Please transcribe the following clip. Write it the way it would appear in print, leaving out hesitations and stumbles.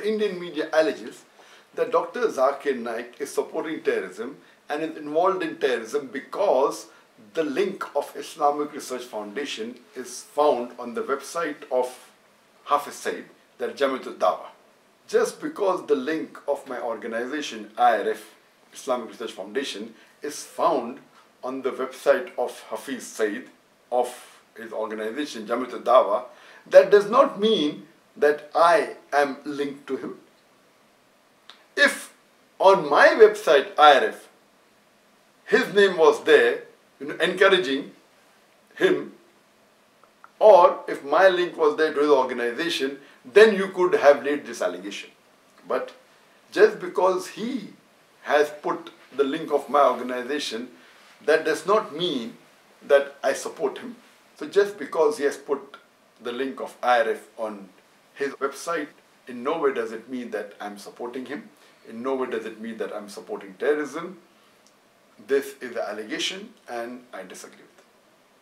the Indian media alleges that Dr. Zakir Naik is supporting terrorism and is involved in terrorism because the link of Islamic Research Foundation is found on the website of Hafiz Saeed, that Jamaatud. Just because the link of my organization, IRF, Islamic Research Foundation, is found on the website of Hafiz Saeed, of his organization, Jamaatud, that does not mean that I am linked to him. If on my website, IRF, his name was there, encouraging him, or if my link was there to his organization, then you could have laid this allegation. But just because he has put the link of my organization, that does not mean that I support him. So just because he has put the link of IRF on his website, in no way does it mean that I'm supporting him. In no way does it mean that I'm supporting terrorism. This is an allegation and I disagree with it.